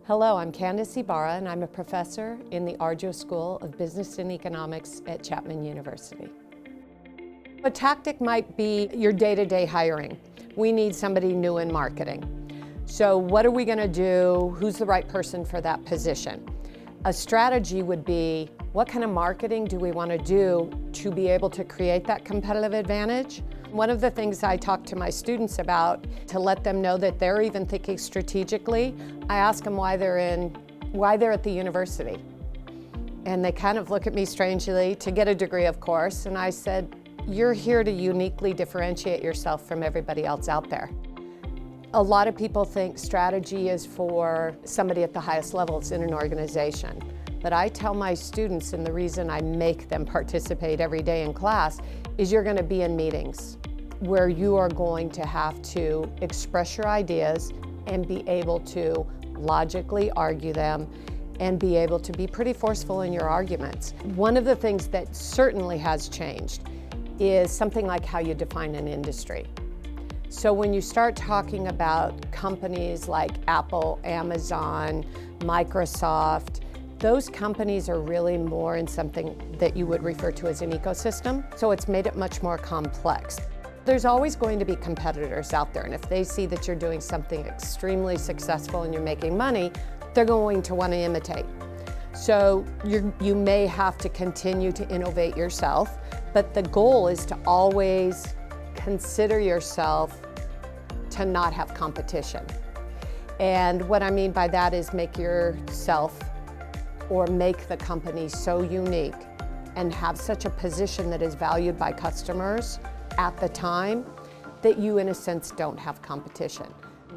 Hello, I'm Candace Ybarra, and I'm a professor in the Arjo School of Business and Economics at Chapman University. A tactic might be your day-to-day hiring. We need somebody new in marketing. So what are we going to do? Who's the right person for that position? A strategy would be, what kind of marketing do we want to do to be able to create that competitive advantage? One of the things I talk to my students about to let them know that they're even thinking strategically, I ask them why they're at the university. And they kind of look at me strangely, to get a degree, of course, and I said, you're here to uniquely differentiate yourself from everybody else out there. A lot of people think strategy is for somebody at the highest levels in an organization. But I tell my students, and the reason I make them participate every day in class, is you're going to be in meetings where you are going to have to express your ideas and be able to logically argue them and be able to be pretty forceful in your arguments. One of the things that certainly has changed is something like how you define an industry. So when you start talking about companies like Apple, Amazon, Microsoft, those companies are really more in something that you would refer to as an ecosystem, so it's made it much more complex. There's always going to be competitors out there, and if they see that you're doing something extremely successful and you're making money, they're going to want to imitate. So you may have to continue to innovate yourself, but the goal is to always consider yourself to not have competition. And what I mean by that is make yourself or make the company so unique and have such a position that is valued by customers at the time that you, in a sense, don't have competition.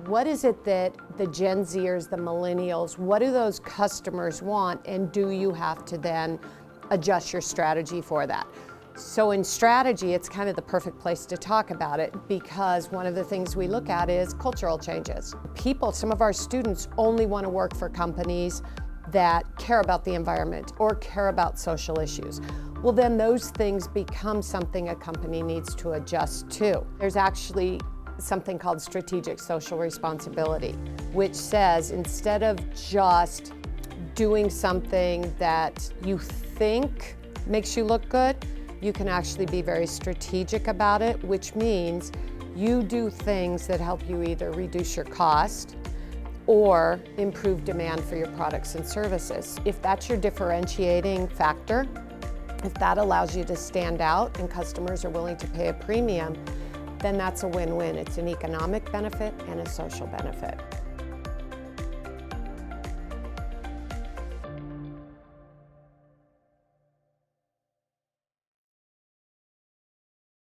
What is it that the Gen Zers, the millennials, what do those customers want, and do you have to then adjust your strategy for that? So in strategy, it's kind of the perfect place to talk about it, because one of the things we look at is cultural changes. Some of our students only want to work for companies that care about the environment or care about social issues. Well, then those things become something a company needs to adjust to. There's actually something called strategic social responsibility, which says instead of just doing something that you think makes you look good, you can actually be very strategic about it, which means you do things that help you either reduce your cost or improve demand for your products and services. If that's your differentiating factor, if that allows you to stand out and customers are willing to pay a premium, then that's a win-win. It's an economic benefit and a social benefit.